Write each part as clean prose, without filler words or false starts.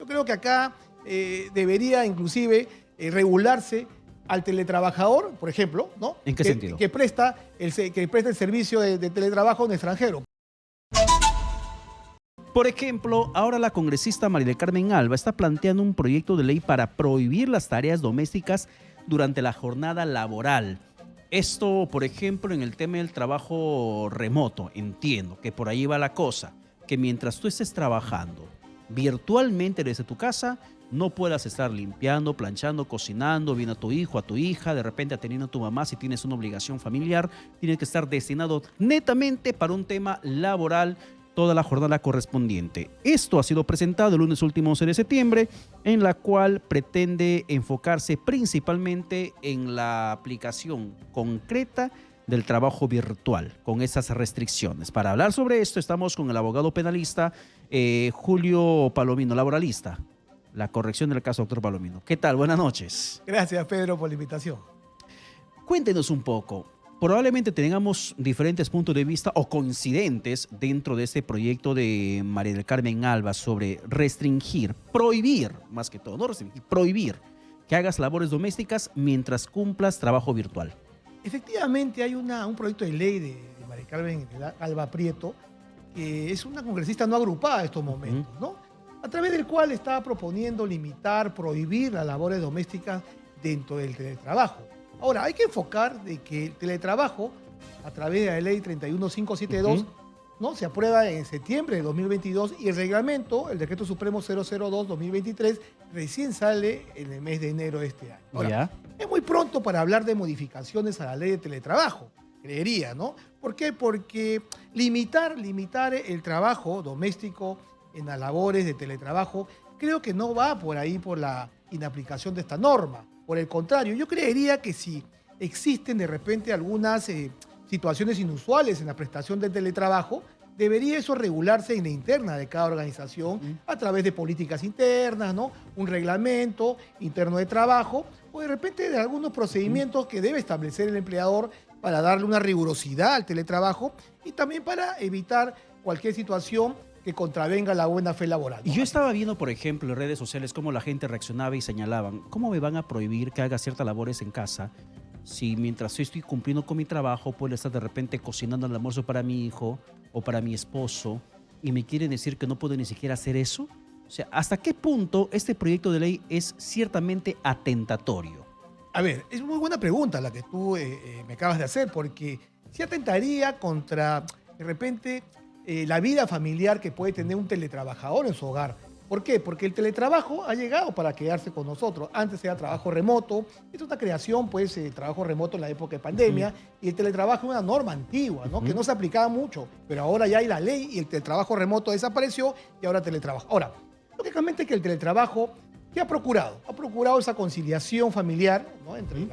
creo que acá debería inclusive regularse al teletrabajador, por ejemplo, ¿no? ¿En qué sentido? Que presta el servicio de teletrabajo en extranjero. Por ejemplo, ahora la congresista María del Carmen Alba está planteando un proyecto de ley para prohibir las tareas domésticas durante la jornada laboral. Esto, por ejemplo, en el tema del trabajo remoto, entiendo que por ahí va la cosa, que mientras tú estés trabajando virtualmente desde tu casa, no puedas estar limpiando, planchando, cocinando, viendo a tu hijo, a tu hija, de repente atendiendo a tu mamá si tienes una obligación familiar, tienes que estar destinado netamente para un tema laboral toda la jornada correspondiente. Esto ha sido presentado el lunes último 11 de septiembre, en la cual pretende enfocarse principalmente en la aplicación concreta del trabajo virtual, con esas restricciones. Para hablar sobre esto estamos con el abogado penalista Julio Palomino, laboralista. La corrección del caso, doctor Palomino. ¿Qué tal? Buenas noches. Gracias, Pedro, por la invitación. Cuéntenos un poco. Probablemente tengamos diferentes puntos de vista o coincidentes dentro de este proyecto de María del Carmen Alba sobre restringir, prohibir, más que todo, no restringir, prohibir que hagas labores domésticas mientras cumplas trabajo virtual. Efectivamente, hay un proyecto de ley de María Carmen Alba Prieto, que es una congresista no agrupada en estos momentos, ¿no? A través del cual está proponiendo limitar, prohibir las labores domésticas dentro del teletrabajo. Ahora, hay que enfocar de que el teletrabajo, a través de la ley 31572, ¿no? Se aprueba en septiembre de 2022 y el reglamento, el decreto supremo 002-2023, recién sale en el mes de enero de este año. Ahora, es muy pronto para hablar de modificaciones a la ley de teletrabajo, creería, ¿no? ¿Por qué? Porque limitar el trabajo doméstico en las labores de teletrabajo, creo que no va por ahí por la inaplicación de esta norma. Por el contrario, yo creería que si existen de repente algunas situaciones inusuales en la prestación del teletrabajo, debería eso regularse en la interna de cada organización a través de políticas internas, ¿no? Un reglamento interno de trabajo o de repente de algunos procedimientos que debe establecer el empleador para darle una rigurosidad al teletrabajo y también para evitar cualquier situación que contravenga la buena fe laboral, ¿no? Y yo estaba viendo, por ejemplo, en redes sociales cómo la gente reaccionaba y señalaban, ¿cómo me van a prohibir que haga ciertas labores en casa si mientras yo estoy cumpliendo con mi trabajo puedo estar de repente cocinando el almuerzo para mi hijo o para mi esposo y me quieren decir que no puedo ni siquiera hacer eso? O sea, ¿hasta qué punto este proyecto de ley es ciertamente atentatorio? A ver, es muy buena pregunta la que tú me acabas de hacer, porque sí atentaría contra, de repente, la vida familiar que puede tener un teletrabajador en su hogar. ¿Por qué? Porque el teletrabajo ha llegado para quedarse con nosotros. Antes era trabajo remoto, es una creación, pues, trabajo remoto en la época de pandemia, y el teletrabajo es una norma antigua, ¿no? Que no se aplicaba mucho, pero ahora ya hay la ley y el teletrabajo remoto desapareció y ahora teletrabajo. Ahora, lógicamente que el teletrabajo, ¿qué ha procurado? Ha procurado esa conciliación familiar, ¿no? Entre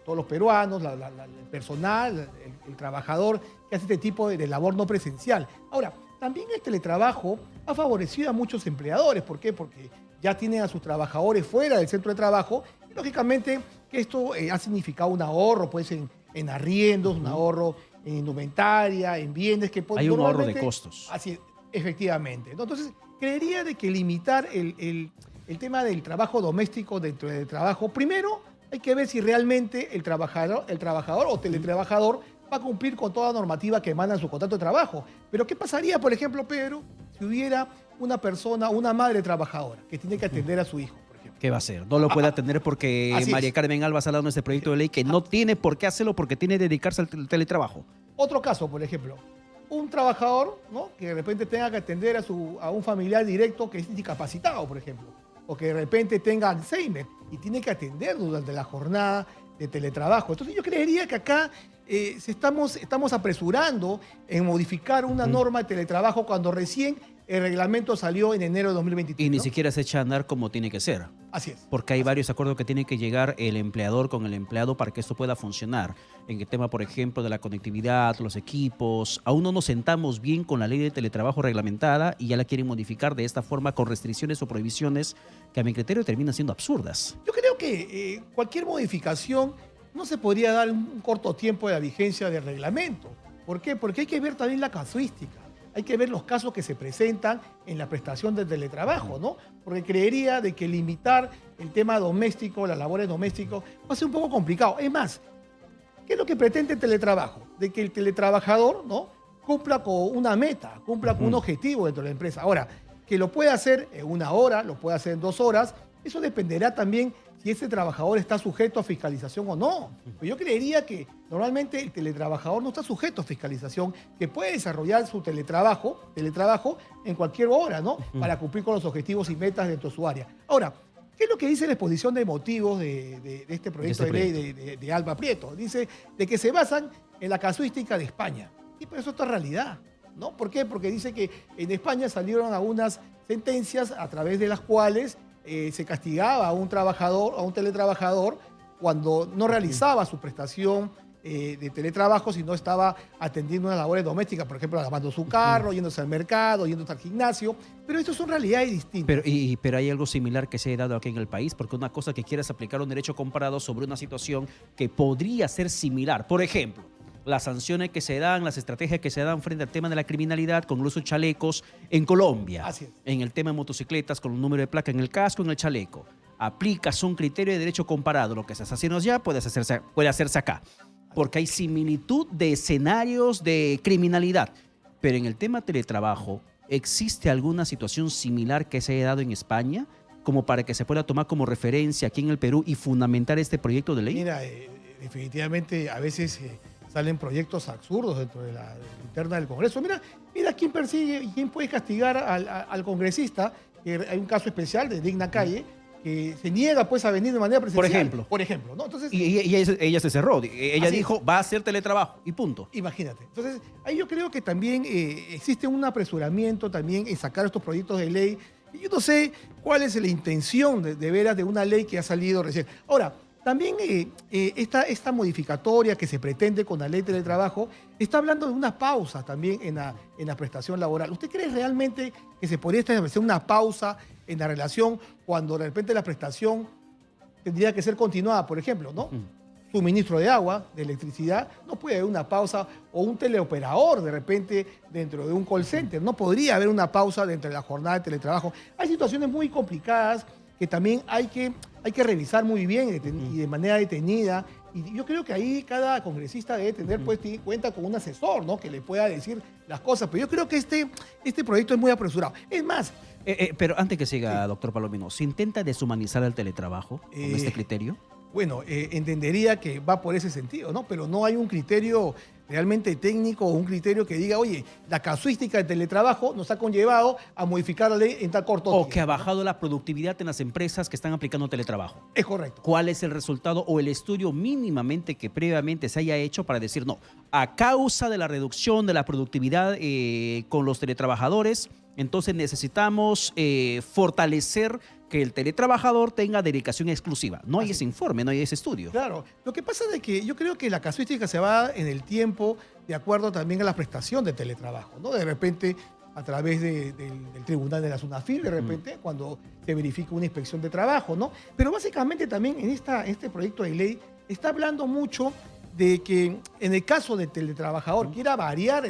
todos los peruanos, el personal, el trabajador que hace este tipo de labor no presencial. Ahora, también el teletrabajo ha favorecido a muchos empleadores. ¿Por qué? Porque ya tienen a sus trabajadores fuera del centro de trabajo y lógicamente que esto ha significado un ahorro pues, en arriendos, un ahorro en indumentaria, en bienes que... Hay un ahorro de costos. Así es, efectivamente. Entonces, creería de que limitar el tema del trabajo doméstico dentro del trabajo, primero hay que ver si realmente el trabajador o teletrabajador va a cumplir con toda normativa que emana en su contrato de trabajo. Pero ¿qué pasaría, por ejemplo, Pedro, si hubiera una persona, una madre trabajadora que tiene que atender a su hijo, por ejemplo? ¿Qué va a hacer? No lo puede atender porque María Carmen Alba ha hablado en este proyecto de ley que no tiene por qué hacerlo porque tiene que dedicarse al teletrabajo. Otro caso, por ejemplo, un trabajador, ¿no? Que de repente tenga que atender a un familiar directo que es discapacitado, por ejemplo, o que de repente tenga Alzheimer y tiene que atender durante la jornada de teletrabajo. Entonces yo creería que acá estamos apresurando en modificar una norma de teletrabajo cuando recién el reglamento salió en enero de 2023. Y ni siquiera se echa a andar como tiene que ser. Así es. Porque hay varios acuerdos que tiene que llegar el empleador con el empleado para que esto pueda funcionar. En el tema, por ejemplo, de la conectividad, los equipos. Aún no nos sentamos bien con la ley de teletrabajo reglamentada y ya la quieren modificar de esta forma con restricciones o prohibiciones que a mi criterio terminan siendo absurdas. Yo creo que cualquier modificación no se podría dar un corto tiempo de la vigencia del reglamento. ¿Por qué? Porque hay que ver también la casuística. hay que ver los casos que se presentan en la prestación del teletrabajo, ¿no? Porque creería de que limitar el tema doméstico, las labores domésticas, va a ser un poco complicado. Es más, ¿qué es lo que pretende el teletrabajo? De que el teletrabajador, ¿no?, cumpla con una meta, cumpla con un objetivo dentro de la empresa. Ahora, que lo puede hacer en 1 hora, lo puede hacer en 2 horas, eso dependerá también si ese trabajador está sujeto a fiscalización o no. Pero yo creería que normalmente el teletrabajador no está sujeto a fiscalización, que puede desarrollar su teletrabajo en cualquier hora, ¿no?, para cumplir con los objetivos y metas dentro de su área. Ahora, ¿qué es lo que dice la exposición de motivos de este proyecto de ley de Alba Prieto? Dice de que se basan en la casuística de España. Y por eso esta realidad, ¿no? ¿Por qué? Porque dice que en España salieron algunas sentencias a través de las cuales se castigaba a un trabajador, a un teletrabajador, cuando no realizaba su prestación de teletrabajo, si no estaba atendiendo unas labores domésticas, por ejemplo, lavando su carro, yéndose al mercado, yéndose al gimnasio. Pero estas son realidades distintas. Pero hay algo similar que se ha dado aquí en el país, porque una cosa que quieres aplicar un derecho comparado sobre una situación que podría ser similar. Por ejemplo, las sanciones que se dan, las estrategias que se dan frente al tema de la criminalidad con el uso de chalecos en Colombia. Así es. En el tema de motocicletas con un número de placa en el casco, en el chaleco. Aplicas un criterio de derecho comparado. Lo que se está haciendo allá puede hacerse acá. Porque hay similitud de escenarios de criminalidad. Pero en el tema teletrabajo, ¿existe alguna situación similar que se haya dado en España como para que se pueda tomar como referencia aquí en el Perú y fundamentar este proyecto de ley? Mira, definitivamente a veces salen proyectos absurdos dentro de la interna del Congreso. Mira quién persigue y quién puede castigar al congresista. Hay un caso especial de Digna Calle, que se niega pues a venir de manera presencial. Por ejemplo, ¿no? Entonces, y ella se cerró. Ella dijo, va a hacer teletrabajo y punto. Imagínate. Entonces, ahí yo creo que también existe un apresuramiento también en sacar estos proyectos de ley. Y yo no sé cuál es la intención de veras de una ley que ha salido recién. Ahora, también esta modificatoria que se pretende con la ley de teletrabajo está hablando de una pausa también en la prestación laboral. ¿Usted cree realmente que se podría establecer una pausa en la relación cuando de repente la prestación tendría que ser continuada? Por ejemplo, ¿no? Suministro de agua, de electricidad, no puede haber una pausa, o un teleoperador de repente dentro de un call center. No podría haber una pausa dentro de la jornada de teletrabajo. Hay situaciones muy complicadas que también hay que revisar muy bien y de manera detenida. Y yo creo que ahí cada congresista debe tener pues, cuenta con un asesor, ¿no?, que le pueda decir las cosas. Pero yo creo que este proyecto es muy apresurado. Es más... pero antes que siga, doctor Palomino, ¿se intenta deshumanizar el teletrabajo con este criterio? Bueno, entendería que va por ese sentido, ¿no? Pero no hay un criterio realmente técnico o un criterio que diga, oye, la casuística del teletrabajo nos ha conllevado a modificar la ley en tal corto tiempo. O que ha bajado la productividad en las empresas que están aplicando teletrabajo. Es correcto. ¿Cuál es el resultado o el estudio mínimamente que previamente se haya hecho para decir, no, a causa de la reducción de la productividad con los teletrabajadores, entonces necesitamos fortalecer que el teletrabajador tenga dedicación exclusiva? No hay ese informe, no hay ese estudio. Claro. Lo que pasa es que yo creo que la casuística se va en el tiempo de acuerdo también a la prestación de teletrabajo, ¿no? De repente, a través del tribunal de la SUNAFIL, de repente, cuando se verifica una inspección de trabajo, ¿no? Pero básicamente también en este proyecto de ley está hablando mucho de que en el caso del teletrabajador quiera variar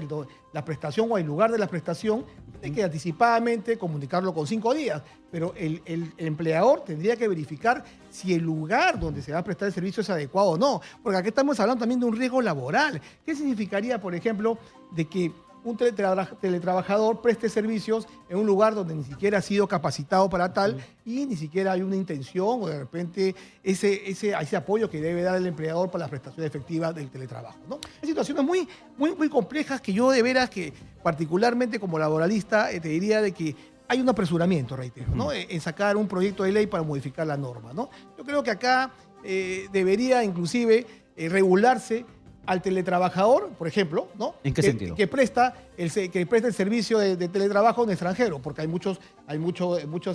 la prestación o el lugar de la prestación, tiene que anticipadamente comunicarlo con 5 días. Pero el empleador tendría que verificar si el lugar donde se va a prestar el servicio es adecuado o no. Porque aquí estamos hablando también de un riesgo laboral. ¿Qué significaría, por ejemplo, de que un teletrabajador preste servicios en un lugar donde ni siquiera ha sido capacitado para tal y ni siquiera hay una intención o de repente ese apoyo que debe dar el empleador para la prestación efectiva del teletrabajo, ¿no? Hay situaciones muy, muy, muy complejas que yo de veras que particularmente como laboralista te diría de que hay un apresuramiento, reitero, ¿no? En sacar un proyecto de ley para modificar la norma, ¿no? Yo creo que acá debería inclusive regularse al teletrabajador, por ejemplo, ¿no? ¿En qué sentido? Que presta el servicio de teletrabajo en extranjero, porque hay muchas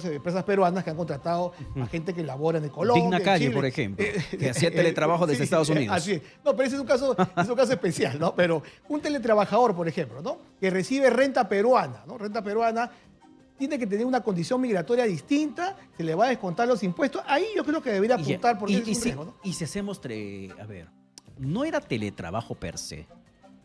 empresas peruanas que han contratado a gente que labora en Colombia, Digna Calle, Chile, por ejemplo, que hacía teletrabajo desde Estados Unidos. Así es. No, pero ese es un caso especial, ¿no? Pero un teletrabajador, por ejemplo, ¿no?, que recibe renta peruana, ¿no? Renta peruana, tiene que tener una condición migratoria distinta, se le va a descontar los impuestos. Ahí yo creo que debería apuntar porque es un riesgo, ¿no? Y si hacemos, a ver, no era teletrabajo per se,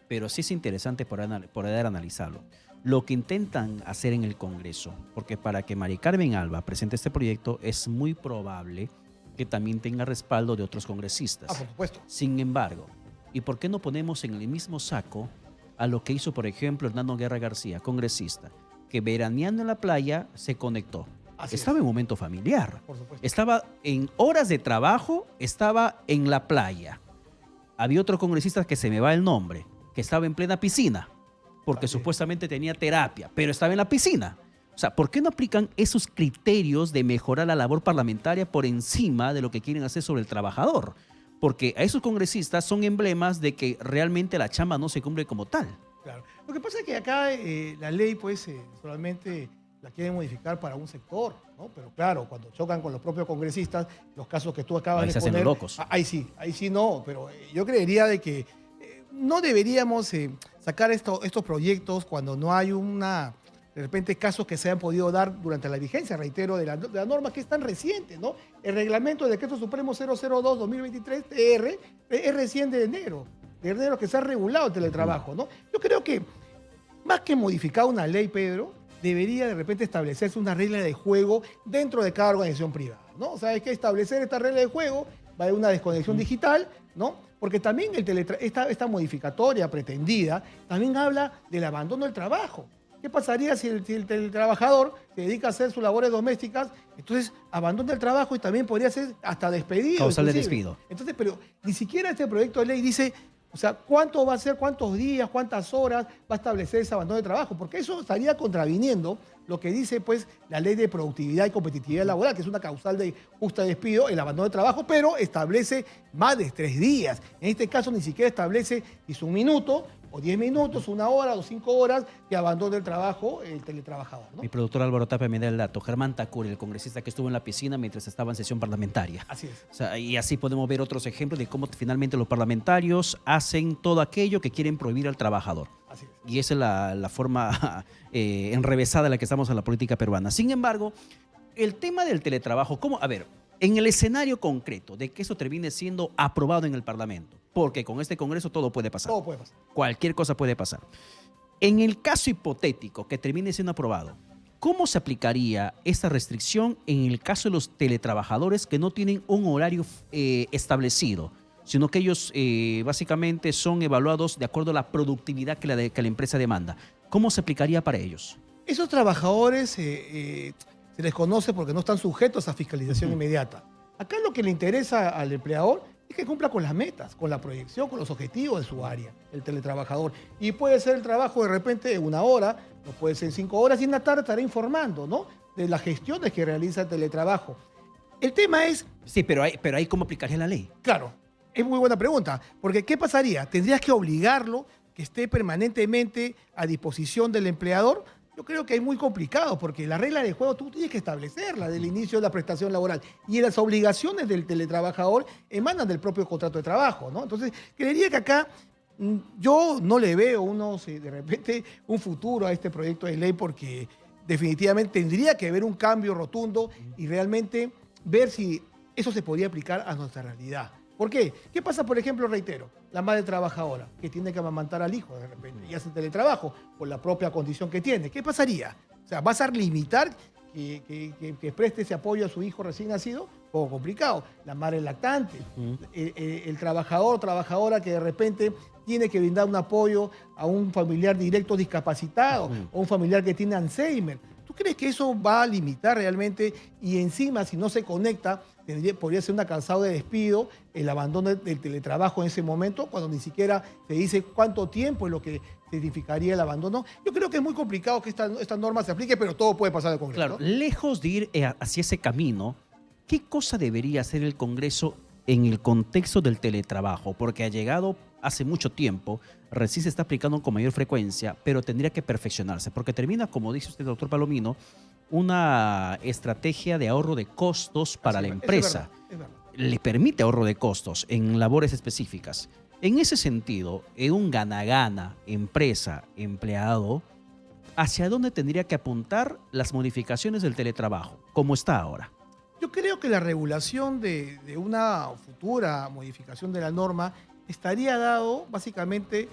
pero sí es interesante poder analizarlo. lo que intentan hacer en el Congreso, porque para que Mari Carmen Alba presente este proyecto es muy probable que también tenga respaldo de otros congresistas. Por supuesto. Sin embargo, ¿y por qué no ponemos en el mismo saco a lo que hizo, por ejemplo, Hernando Guerra García, congresista, que veraneando en la playa se conectó? Estaba en un momento familiar. Por supuesto. Estaba en horas de trabajo, estaba en la playa. Había otro congresista que se me va el nombre, que estaba en plena piscina, porque supuestamente tenía terapia, pero estaba en la piscina. O sea, ¿por qué no aplican esos criterios de mejorar la labor parlamentaria por encima de lo que quieren hacer sobre el trabajador? Porque a esos congresistas son emblemas de que realmente la chamba no se cumple como tal. Claro. Lo que pasa es que acá la ley, pues, solamente la quieren modificar para un sector, ¿no? Pero claro, cuando chocan con los propios congresistas, los casos que tú acabas Ahí de se hacen poner, los locos. ahí sí no, pero yo creería de que no deberíamos sacar estos proyectos cuando no hay de repente casos que se han podido dar durante la vigencia, reitero, de la norma que es tan reciente, ¿no? El reglamento del Decreto Supremo 002-2023 es recién de enero que se ha regulado el teletrabajo, ¿no? Yo creo que más que modificar una ley, Pedro, debería de repente establecerse una regla de juego dentro de cada organización privada, ¿no? O sea, hay que establecer esta regla de juego, va a haber una desconexión digital, ¿no? Porque también esta modificatoria pretendida también habla del abandono del trabajo. ¿Qué pasaría si el trabajador se dedica a hacer sus labores domésticas? Entonces abandona el trabajo y también podría ser hasta despedido. Causal de despido. Entonces, pero ni siquiera este proyecto de ley dice, o sea, cuánto va a ser, cuántos días, cuántas horas va a establecer ese abandono de trabajo, porque eso estaría contraviniendo lo que dice pues la ley de productividad y competitividad laboral, que es una causal de justa despido, el abandono de trabajo, pero establece más de 3 días. En este caso ni siquiera establece si es 1 minuto o 10 minutos, 1 hora o 5 horas que abandone el trabajo el teletrabajador, ¿no? Mi productor Álvaro Tapia me da el dato. Germán Tacuri, el congresista que estuvo en la piscina mientras estaba en sesión parlamentaria. Así es. O sea, y así podemos ver otros ejemplos de cómo finalmente los parlamentarios hacen todo aquello que quieren prohibir al trabajador. Así es. Y esa es la forma enrevesada en la que estamos en la política peruana. Sin embargo, el tema del teletrabajo, ¿cómo? A ver, en el escenario concreto de que eso termine siendo aprobado en el Parlamento, porque con este Congreso todo puede pasar. Todo puede pasar. Cualquier cosa puede pasar. En el caso hipotético que termine siendo aprobado, ¿cómo se aplicaría esta restricción en el caso de los teletrabajadores que no tienen un horario establecido, sino que ellos básicamente son evaluados de acuerdo a la productividad que la empresa demanda? ¿Cómo se aplicaría para ellos? Esos trabajadores se les conoce porque no están sujetos a fiscalización inmediata. Acá lo que le interesa al empleador es que cumpla con las metas, con la proyección, con los objetivos de su área, el teletrabajador. Y puede ser el trabajo de repente en 1 hora, no puede ser en 5 horas, y en la tarde estará informando, ¿no?, de las gestiones que realiza el teletrabajo. El tema es... Sí, pero ahí ¿cómo aplicaría la ley? Claro, es muy buena pregunta, porque ¿qué pasaría? ¿Tendrías que obligarlo que esté permanentemente a disposición del empleador? Yo creo que es muy complicado, porque la regla de juego tú tienes que establecerla del inicio de la prestación laboral, y las obligaciones del teletrabajador emanan del propio contrato de trabajo, ¿no? Entonces, creería que acá yo no le veo de repente un futuro a este proyecto de ley, porque definitivamente tendría que haber un cambio rotundo y realmente ver si eso se podría aplicar a nuestra realidad. ¿Por qué? ¿Qué pasa, por ejemplo, reitero, la madre trabajadora que tiene que amamantar al hijo de repente y hace teletrabajo por la propia condición que tiene? ¿Qué pasaría? O sea, ¿vas a limitar que preste ese apoyo a su hijo recién nacido? Poco complicado. La madre lactante, el trabajador o trabajadora que de repente tiene que brindar un apoyo a un familiar directo discapacitado o un familiar que tiene Alzheimer. ¿Tú crees que eso va a limitar realmente? Y encima, si no se conecta, podría ser una causal de despido, el abandono del teletrabajo en ese momento, cuando ni siquiera se dice cuánto tiempo es lo que significaría el abandono. Yo creo que es muy complicado que esta norma se aplique, pero todo puede pasar en el Congreso. Claro, ¿no? lejos de ir hacia ese camino, ¿qué cosa debería hacer el Congreso en el contexto del teletrabajo? Porque ha llegado hace mucho tiempo, recién se está aplicando con mayor frecuencia, pero tendría que perfeccionarse, porque termina, como dice usted, doctor Palomino, una estrategia de ahorro de costos para la empresa. Es verdad. Le permite ahorro de costos en labores específicas. En ese sentido, en un gana-gana, empresa, empleado, ¿hacia dónde tendría que apuntar las modificaciones del teletrabajo, como está ahora? Yo creo que la regulación de una futura modificación de la norma estaría dado básicamente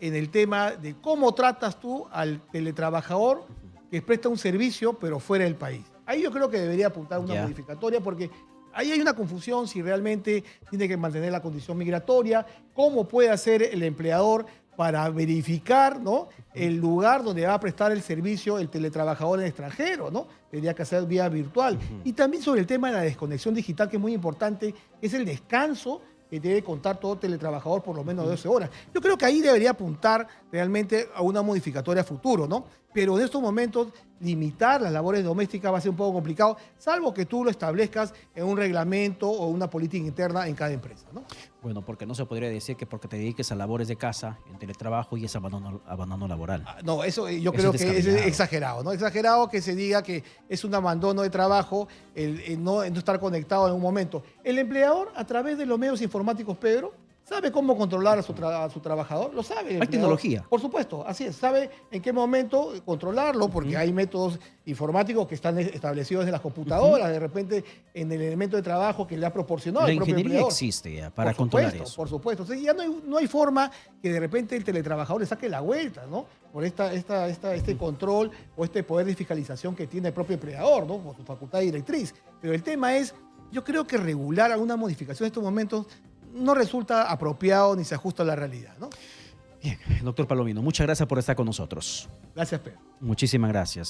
en el tema de cómo tratas tú al teletrabajador que presta un servicio pero fuera del país. Ahí yo creo que debería apuntar una modificatoria porque ahí hay una confusión si realmente tiene que mantener la condición migratoria, cómo puede hacer el empleador para verificar, ¿no?, el lugar donde va a prestar el servicio el teletrabajador en extranjero, ¿no? Tendría que hacer vía virtual. Y también sobre el tema de la desconexión digital, que es muy importante, es el descanso que debe contar todo teletrabajador por lo menos 12 horas. Yo creo que ahí debería apuntar realmente a una modificatoria a futuro, ¿no? Pero en estos momentos limitar las labores domésticas va a ser un poco complicado, salvo que tú lo establezcas en un reglamento o una política interna en cada empresa, ¿no? Bueno, porque no se podría decir que porque te dediques a labores de casa, en teletrabajo, y es abandono laboral. No, eso yo creo que es exagerado, ¿no? Exagerado que se diga que es un abandono de trabajo el no estar conectado en un momento. El empleador, a través de los medios informáticos, Pedro, sabe cómo controlar a su trabajador, lo sabe. Hay tecnología. Por supuesto, así es. Sabe en qué momento controlarlo, porque hay métodos informáticos que están establecidos en las computadoras, de repente en el elemento de trabajo que le ha proporcionado el propio ingeniería empleador. Existe ya para controlar eso. Por supuesto. Entonces ya no hay forma que de repente el teletrabajador le saque la vuelta, ¿no? Por este control o este poder de fiscalización que tiene el propio empleador, ¿no? Por su facultad directriz. Pero el tema es, yo creo que regular alguna modificación en estos momentos no resulta apropiado ni se ajusta a la realidad, ¿no? Bien, doctor Palomino, muchas gracias por estar con nosotros. Gracias, Pedro. Muchísimas gracias.